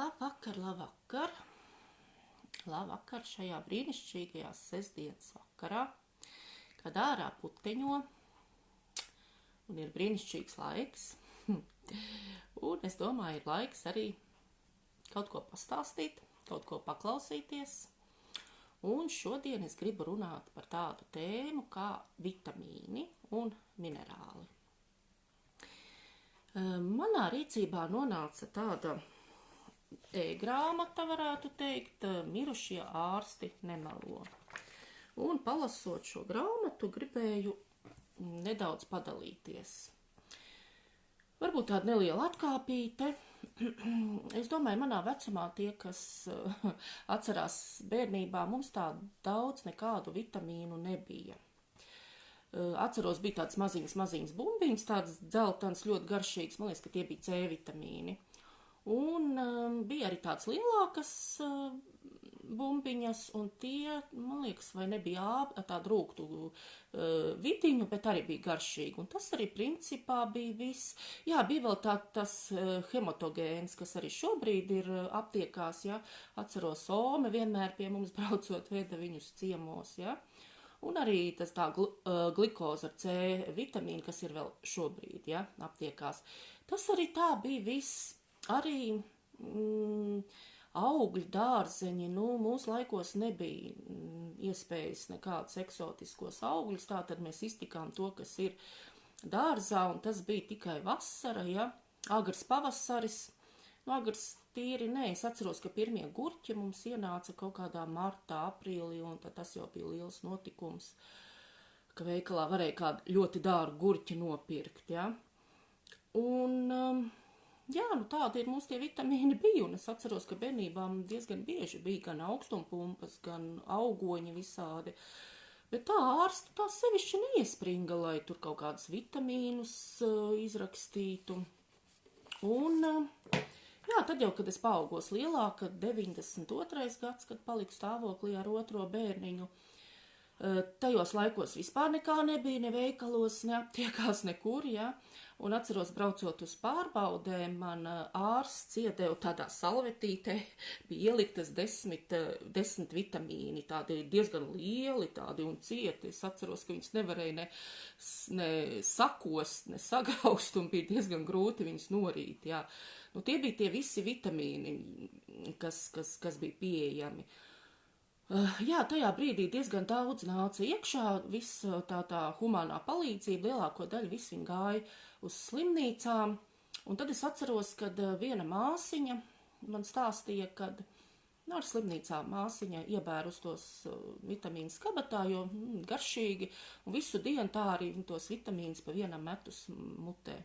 Labvakar, labvakar! Labvakar šajā brīnišķīgajā sestdienas vakarā, kad ārā puteņo un ir brīnišķīgs laiks. Un es domāju, ir laiks arī kaut ko pastāstīt, kaut ko paklausīties. Un šodien es gribu runāt par tādu tēmu kā vitamīni un minerāli. Manā rīcībā nonāca tāda e-grāmata, varētu teikt, Mirušie ārsti nemelo. Un palasot šo grāmatu, gribēju nedaudz padalīties. Varbūt tāda neliela atkāpīte. Es domāju, manā vecumā tie, kas atcerās bērnībā, mums tā daudz nekādu vitamīnu nebija. Atceros, bija tāds maziņas bumbiņas, tāds dzeltens, ļoti garšīgs, man liekas, ka tie bija C vitamīni. Un bija arī tāds lielākas bumbiņas, un tie, man liekas, vai nebija tādu rūgtu vidiņu, bet arī bija garšīgi. Un tas arī principā bija viss. Jā, bija vēl tas hematogēns, kas arī šobrīd ir aptiekās, ja. Atceros, Ome vienmēr pie mums braucot veda viņus ciemos, ja. Un arī tas tā glikoza ar C vitamīnu, kas ir vēl šobrīd, ja, aptiekās. Tas arī tā bija viss. Arī augļi, dārzeņi, mūsu laikos nebija iespējas nekādus eksotiskos augļus, tātad mēs iztikām to, kas ir dārzā, un tas bija tikai vasara, ja, agrs pavasaris. Agrs tīri, es atceros, ka pirmie gurķi mums ienāca kaut kādā martā, aprīlī, un tad tas jau bija liels notikums, ka veikalā varēja kādu ļoti dārgu gurķi nopirkt, ja. Un jā, tādi ir mums tie vitamīni bija, un es atceros, ka bērnībā diezgan bieži bija gan augstumpumpas, gan augoņi visādi. Bet tā ārsti tā sevišķi neiespringa, lai tur kaut kādus vitamīnus izrakstītu. Un jā, tad jau, kad es paaugos lielāka, 92. gads, kad paliku stāvoklī ar otro bērniņu, tajos laikos vispār nekā nebija, ne veikalos, neaptiekās nekur, ja. Un atceros, braucot uz pārbaudēm, man ārsts iedeva tādā salvetītē, bija ieliktas 10 vitamīni, tādi diezgan lieli, tādi un cieti. Es atceros, ka viņus nevarēja ne sakost, ne sagraust, un bija diezgan grūti viņus norīt, jā. Tie bija tie visi vitamīni, kas bija pieejami. Jā, tajā brīdī diezgan daudz nāca iekšā, viss tā humānā palīdzība, lielāko daļu viss viņi gāja uz slimnīcām, un tad es atceros, kad viena māsiņa man stāstīja, kad ar slimnīcā māsiņa iebēra uz tos vitamīnus kabatā, jo garšīgi, un visu dienu tā arī tos vitamīnus pa vienam metus mutē.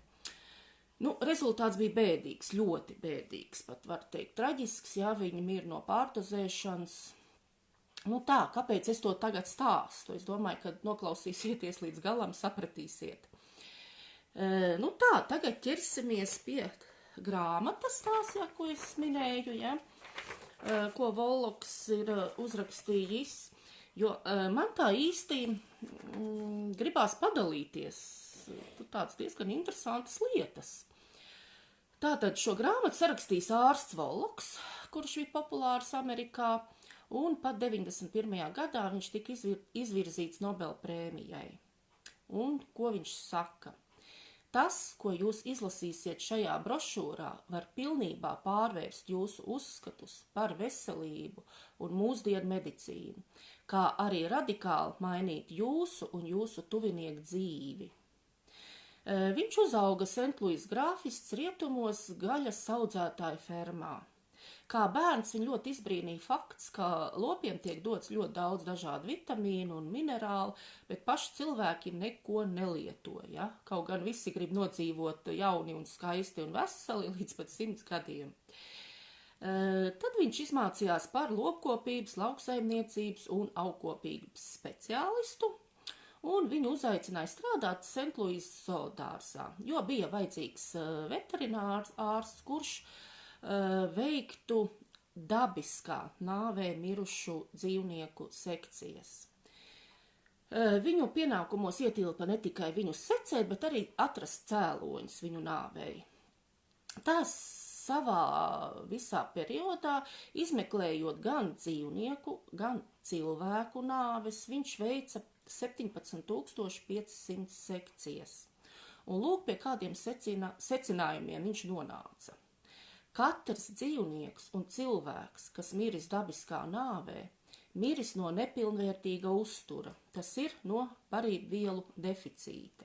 Rezultāts bija bēdīgs, ļoti bēdīgs, pat var teikt traģisks, ja viņi mir no pārdozēšanas. Kāpēc es to tagad stāstu? Es domāju, ka noklausīsieties līdz galam, sapratīsiet. Tagad ķersimies pie grāmatas tās, ja, ko es minēju, ja, ko Volloks ir uzrakstījis, jo man tā īsti gribās padalīties, tāds diezgan interesantas lietas. Tātad šo grāmatu sarakstīs ārsts Volloks, kurš bija populārs Amerikā, un pat 91. gadā viņš tika izvirzīts Nobel prēmijai. Un ko viņš saka? Tas, ko jūs izlasīsiet šajā brošūrā, var pilnībā pārvērst jūsu uzskatus par veselību un mūsdienu medicīnu, kā arī radikāli mainīt jūsu un jūsu tuvinieku dzīvi. Viņš uzauga St. Grāfists rietumos gaļas audzētāju fermā. Kā bērns viņu ļoti izbrīnīja fakts, ka lopiem tiek dots ļoti daudz dažādu vitamīnu un minerālu, bet paši cilvēki neko nelieto, ja? Kaut gan visi grib nodzīvot jauni un skaisti un veseli līdz pat 100 gadiem. Tad viņš izmācījās par lopkopības, lauksaimniecības un augkopības speciālistu, un viņu uzaicināja strādāt St. Zoodārzā, jo bija vajadzīgs veterinārs ārsts, kurš veiktu dabiskā nāvē mirušu dzīvnieku sekcijas. Viņu pienākumos ietilpa ne tikai viņus secēt, bet arī atrast cēloņus viņu nāvei. Tas savā visā periodā, izmeklējot gan dzīvnieku, gan cilvēku nāves, viņš veica 17,500 sekcijas. Un lūk, pie kādiem secinājumiem viņš nonāca. Katrs dzīvnieks un cilvēks, kas miris dabiskā nāvē, miris no nepilnvērtīga uztura, tas ir no barību vielu deficīta.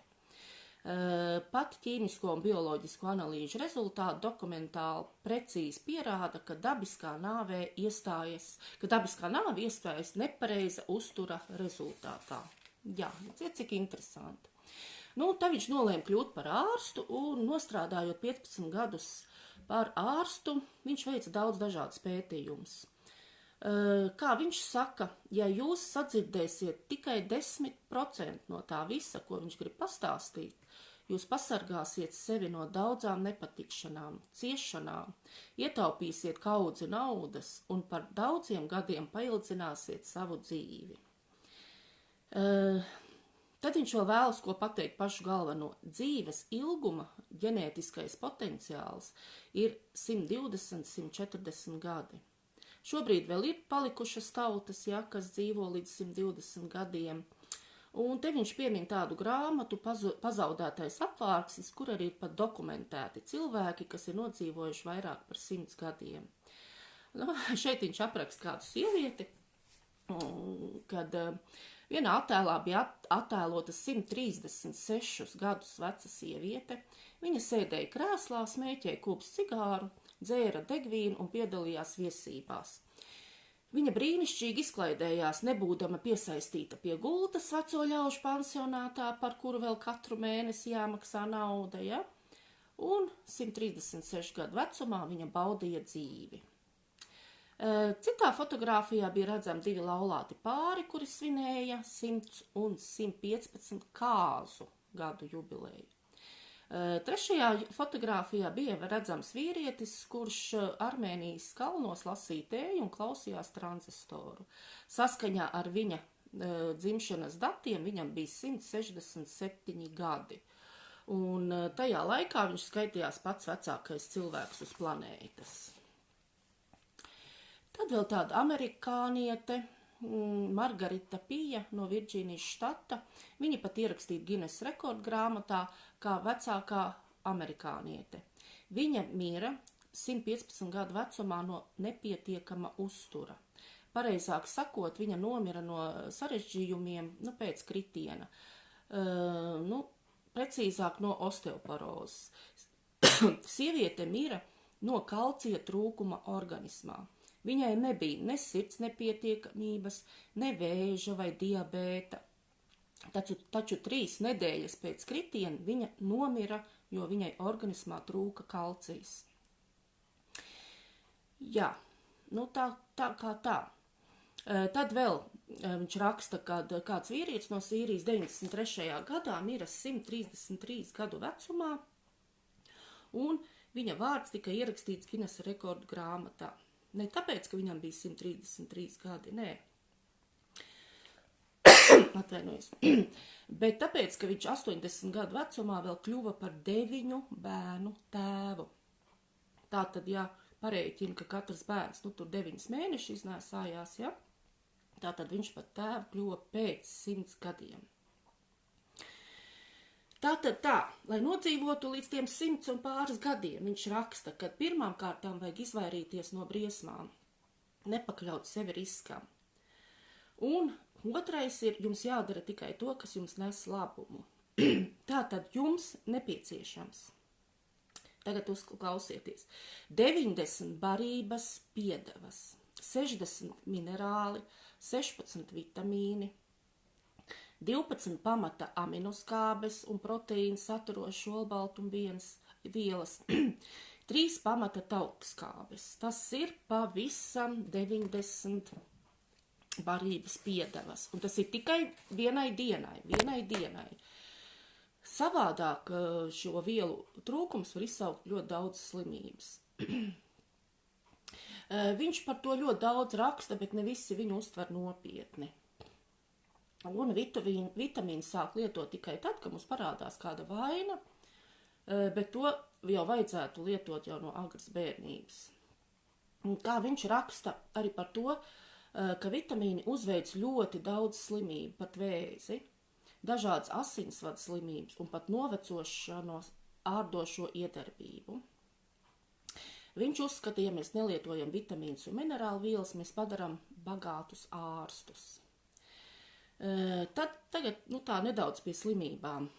Pat ķīmisko un bioloģisko analīžu rezultāti dokumentāli precīzi pierāda, ka dabiskā nāve iestājas nepareiza uztura rezultātā. Jā, cik interesanti. Nu, tad viņš nolēma kļūt par ārstu un nostrādājot 15 gadus par ārstu, viņš veica daudz dažādas pētījumus. Kā viņš saka, ja jūs sadzirdēsiet tikai 10% no tā visa, ko viņš grib pastāstīt, jūs pasargāsiet sevi no daudzām nepatikšanām, ciešanām, ietaupīsiet kaudzi naudas un par daudziem gadiem paildzināsiet savu dzīvi. Tad viņš vēl vēlas ko pateikt pašu galveno. Dzīves ilguma ģenētiskais potenciāls ir 120–140 gadi. Šobrīd vēl ir palikušas tautas, kas dzīvo līdz 120 gadiem. Un te viņš piemin tādu grāmatu Pazaudētais apvārksnis, kur arī ir pat dokumentēti cilvēki, kas ir nodzīvojuši vairāk par 100 gadiem. Nu, šeit viņš apraksta kādu sievieti, kad vienā attēlā bija attēlota 136 gadus veca sieviete. Viņa sēdēja krēslā, smēķēja kūps cigāru, dzēra degvīnu un piedalījās viesībās. Viņa brīnišķīgi izklaidējās, nebūdama piesaistīta pie gultas veco ļaužu pansionātā, par kuru vēl katru mēnesi jāmaksā nauda, un 136 gadu vecumā viņa baudīja dzīvi. Citā fotogrāfijā bija redzami 2 laulāti pāri, kuri svinēja 100 un 115 kāzu gadu jubileju. Trešajā fotogrāfijā bija redzams vīrietis, kurš Armēnijas kalnos lasīja tēju un klausījās tranzistoru. Saskaņā ar viņa dzimšanas datiem viņam bija 167 gadi. Un tajā laikā viņš skaitījās pats vecākais cilvēks uz planētas. Tad vēl tāda amerikāniete, Margarita Pija no Virģīnijas štata. Viņa pat ierakstīja Guinness rekordu grāmatā kā vecākā amerikāniete. Viņa mira 115 gadu vecumā no nepietiekama uztura. Pareizāk sakot, viņa nomira no sarežģījumiem pēc kritiena. Precīzāk no osteoporozes. Sieviete mira no kalcija trūkuma organismā. Viņai nebija ne sirds nepietiekamības, ne vēža vai diabēta. Taču 3 nedēļas pēc kritiena viņa nomira, jo viņai organismā trūka kalcijs. Jā, tā kā tā. Tad vēl viņš raksta, kad kāds vīrietis no Sīrijas 93. gadā mira 133 gadu vecumā, un viņa vārds tika ierakstīts Guinness rekordu grāmatā. Ne tāpēc, ka viņam bija 133 gadi, nē. Atvainojos. Bet tāpēc, ka viņš 80 gadu vecumā vēl kļuva par 9 bērnu tēvu. Tātad, parēķina, ka katrs bērns, tur 9 mēneši iznēsājās, tātad viņš par tēvu kļuva pēc 100 gadiem. Tātad lai nodzīvotu līdz tiem 100 un pāris gadiem, viņš raksta, ka pirmām kārtām vajag izvairīties no briesmām, nepakļaut sevi riskam. Un otrais ir, jums jādara tikai to, kas jums nes labumu. Tātad jums nepieciešams. Tagad klausieties. 90 barības piedevas, 60 minerāli, 16 vitamīni, 12 pamata aminoskābes un proteīnu saturošu olbaltumvielas, 3 pamata taukskābes. Tas ir pavisam 90 barības piedevas. Un tas ir tikai vienai dienai. Savādāk šo vielu trūkums var izsaukt ļoti daudz slimības. Viņš par to ļoti daudz raksta, bet ne visi viņu uztver nopietni. Un vitamīnu sāk lietot tikai tad, kad mums parādās kāda vaina, bet to jau vajadzētu lietot jau no agras bērnības. Un kā viņš raksta arī par to, ka vitamīni uzveic ļoti daudz slimību, pat vēzi, dažādas asinsvadu slimības un pat novecošanos ārdošo iedarbību. Viņš uzskata, ja mēs nelietojam vitamīnus un minerālu vielas, mēs padaram bagātus ārstus. Tagad tā nedaudz pie slimībām.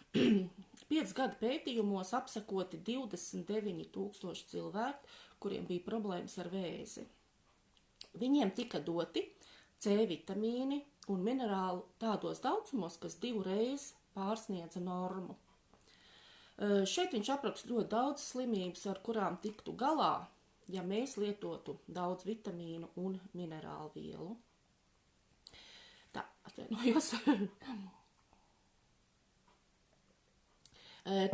5 gadu pētījumos apsekoti 29,000 cilvēku, kuriem bija problēmas ar vēzi. Viņiem tika doti C vitamīni un minerāli tādos daudzumos, kas 2 reizes pārsniedza normu. Šeit viņš apraksta ļoti daudz slimības, ar kurām tiktu galā, ja mēs lietotu daudz vitamīnu un minerālu vielu. Tā, atvainojos.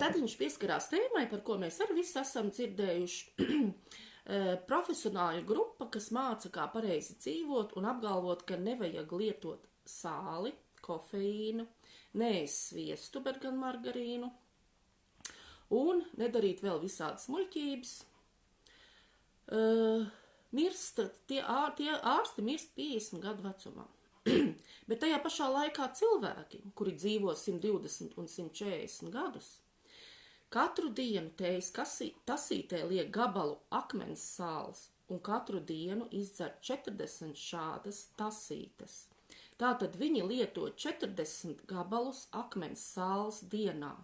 Tad viņš pieskarās tēmai, par ko mēs arī visi esam dzirdējuši. Profesionāļu grupa, kas māca, kā pareizi dzīvot un apgalvot, ka nevajag lietot sāli, kofeīnu, neēst sviestu, bet gan margarīnu un nedarīt vēl visādas muļķības. Tie ārsti mirst 50 gadu vecumā. Bet tajā pašā laikā cilvēki, kuri dzīvo 120 un 140 gadus, katru dienu tējas tasītē liek gabalu akmens sāls un katru dienu izdzer 40 šādas tasītes. Tātad viņi lieto 40 gabalus akmens sāls dienā.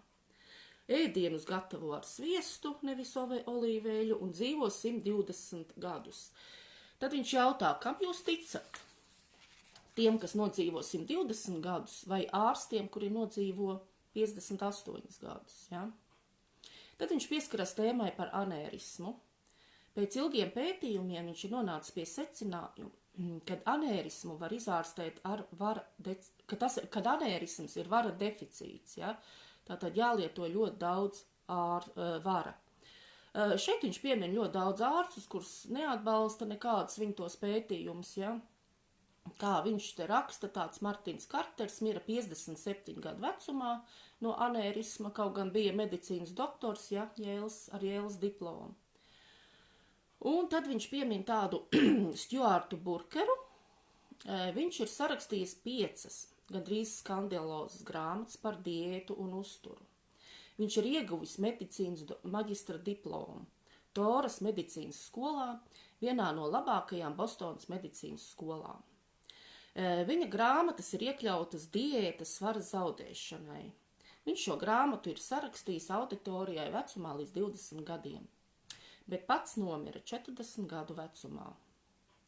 Ēdienus gatavo ar sviestu, nevis olīveļu, un dzīvo 120 gadus. Tad viņš jautā, kam jūs ticat? Tiem, kas nodzīvo 120 gadus, vai ārstiem, kuri nodzīvo 58 gadus. Ja? Tad viņš pieskaras tēmai par anērismu. Pēc ilgiem pētījumiem viņš ir nonācis pie secinājuma, kad anērismu var izārstēt ar kad anērisms ir vara deficīts. Ja? Tātad jālieto ļoti daudz vara. Šeit viņš piemin ļoti daudz ārstus, kurus neatbalsta nekādas viņa tos pētījumus. Ja? Kā viņš te raksta, tāds Martins Karters mira 57 gadu vecumā no anērisma, kaut gan bija medicīnas doktors, ja, ar Jēles diplomu. Un tad viņš piemin tādu Stuartu Burkeru. Viņš ir sarakstījis 5 gandrīz skandalozas grāmatas par diētu un uzturu. Viņš ir ieguvis medicīnas maģistra diplomu Toras medicīnas skolā, vienā no labākajām Bostonas medicīnas skolām. Viņa grāmatas ir iekļautas diētas svaras zaudēšanai. Viņš šo grāmatu ir sarakstījis auditorijai vecumā līdz 20 gadiem, bet pats nomira 40 gadu vecumā.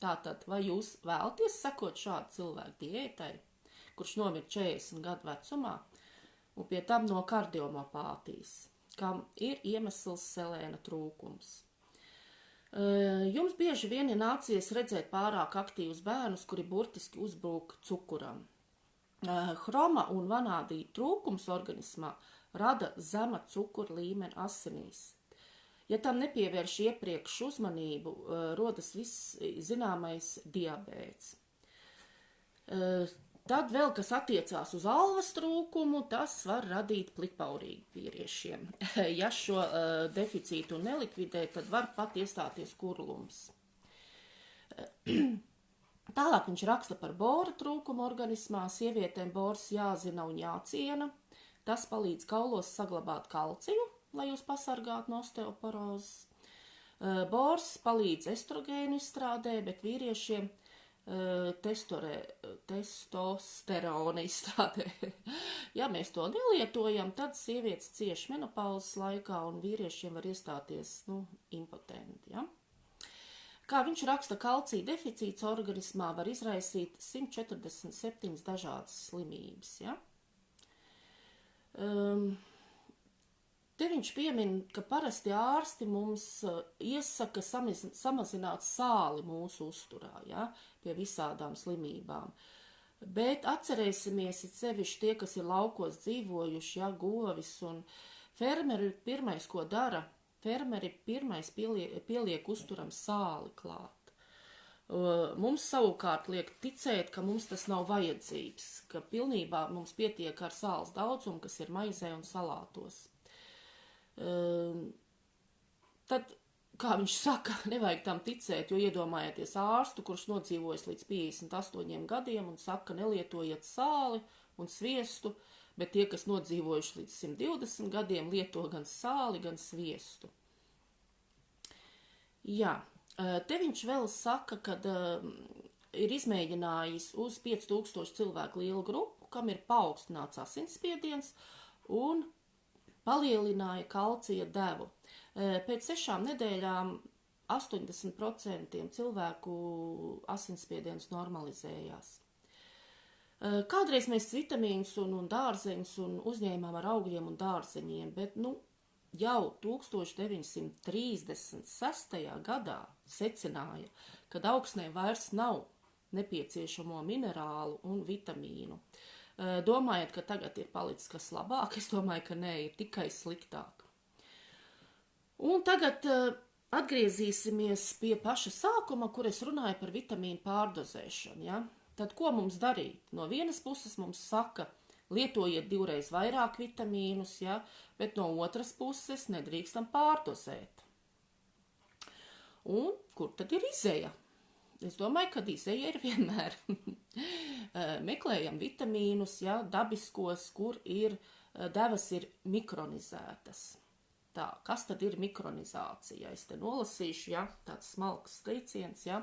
Tātad, vai jūs vēlaties sekot šādu cilvēku diētai, kurš nomira 40 gadu vecumā, un pie tam no kardiomopātijas, kam ir iemesls selēna trūkums? Jums bieži vien ir nācies redzēt pārāk aktīvus bērnus, kuri burtiski uzbrūk cukuram. Hroma un vanādīja trūkums organismā rada zema cukura līmeni asinīs. Ja tam nepievērš iepriekš uzmanību, rodas viss zināmais diabēts. Tad vēl, kas attiecās uz alvas trūkumu, tas var radīt plikpaurīgu vīriešiem. Ja šo deficītu nelikvidē, tad var pat iestāties kurlums. Tālāk viņš raksta par bora trūkumu organismā. Sievietēm bors jāzina un jāciena. Tas palīdz kaulos saglabāt kalciju, lai jūs pasargātu no osteoporozes. Bors palīdz estrogēnu izstrādē, bet vīriešiem testosterona izstrādē. Ja mēs to nelietojam, tad sievietes cieš menopauzes laikā un vīriešiem var iestāties impotenti. Ja? Kā viņš raksta, kalcija deficīts organismā var izraisīt 147 dažādas slimības. Ja? Te viņš piemin, ka parasti ārsti mums iesaka samazināt sāli mūsu uzturā, ja, pie visādām slimībām. Bet atcerēsimies, it sevišķi tie, kas ir laukos dzīvojuši, ja, govis, un fermeri pirmais, ko dara, fermeri pirmais pieliek uzturam sāli klāt. Mums savukārt liek ticēt, ka mums tas nav vajadzības, ka pilnībā mums pietiek ar sāls daudzumu, kas ir maizē un salātos. Tad, kā viņš saka, nevajag tam ticēt, jo iedomājieties ārstu, kurš nodzīvojas līdz 58 gadiem un saka, nelietojiet sāli un sviestu, bet tie, kas nodzīvojuši līdz 120 gadiem, lieto gan sāli, gan sviestu. Jā, te viņš vēl saka, kad ir izmēģinājis uz 5000 cilvēku lielu grupu, kam ir paaugstināts asinsspiediens un palielināja kalcija devu. Pēc 6 nedēļām 80% cilvēku asinsspiediens normalizējās. Kādreiz mēs vitamīnus un dārzeņus un uzņēmām ar augļiem un dārzeņiem, bet jau 1936. gadā secināja, ka augsnē vairs nav nepieciešamo minerālu un vitamīnu. Domājat, ka tagad ir palicis kas labāk? Es domāju, ka nē, ir tikai sliktāk. Un tagad atgriezīsimies pie paša sākuma, kur es runāju par vitamīnu pārdozēšanu. Ja? Tad ko mums darīt? No vienas puses mums saka, lietojiet 2 reizes vairāk vitamīnus, ja? Bet no otras puses nedrīkstam pārdozēt. Un kur tad ir izeja? Es domāju, ka izeja ir vienmēr. Meklējam vitamīnus, ja, dabiskos, kur devas ir mikronizētas. Tā, kas tad ir mikronizācija? Es te nolasīšu, ja, tāds smalks teiciens, ja.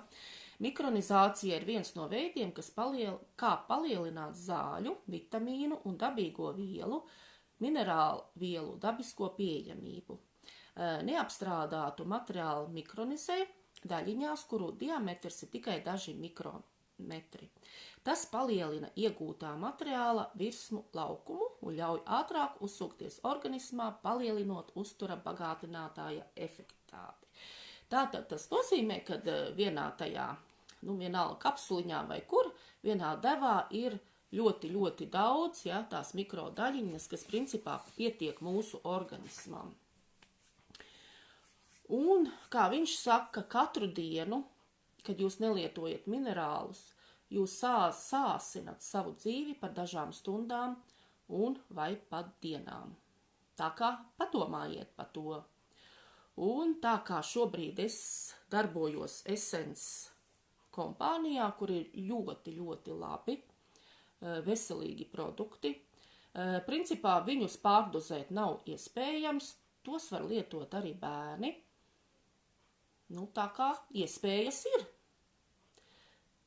Mikronizācija ir viens no veidiem, kā palielināt zāļu, vitamīnu un dabīgo vielu, minerālu vielu dabisko pieejamību. Neapstrādātu materiālu mikronizē daļiņās, kuru diametrs ir tikai daži mikrometri. Tas palielina iegūtā materiāla virsmu laukumu un ļauj ātrāk uzsūkties organismā, palielinot uztura bagātinātāja efektivitāti. Tātad tas nozīmē, ka vienā tajā, vienalga kapsuliņā vai kur, vienā devā ir ļoti, ļoti daudz, ja, tās mikrodaļiņas, kas principā pietiek mūsu organismam. Un, kā viņš saka, katru dienu, kad jūs nelietojat minerālus, jūs sāsinat savu dzīvi par dažām stundām un vai pat dienām. Tā kā padomājiet par to. Un tā kā šobrīd es darbojos Essence kompānijā, kur ir ļoti, ļoti labi, veselīgi produkti, principā viņus pārdozēt nav iespējams, tos var lietot arī bērni. Tā kā iespējas ir.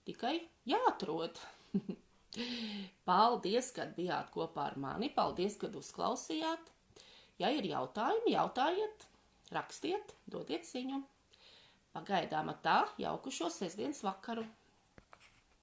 Tikai jāatrod. Paldies, kad bijāt kopā ar mani. Paldies, kad uzklausījāt. Ja ir jautājumi, jautājiet, rakstiet, dodiet ziņu. Pagaidām tā, jauku šo sestdienas vakaru.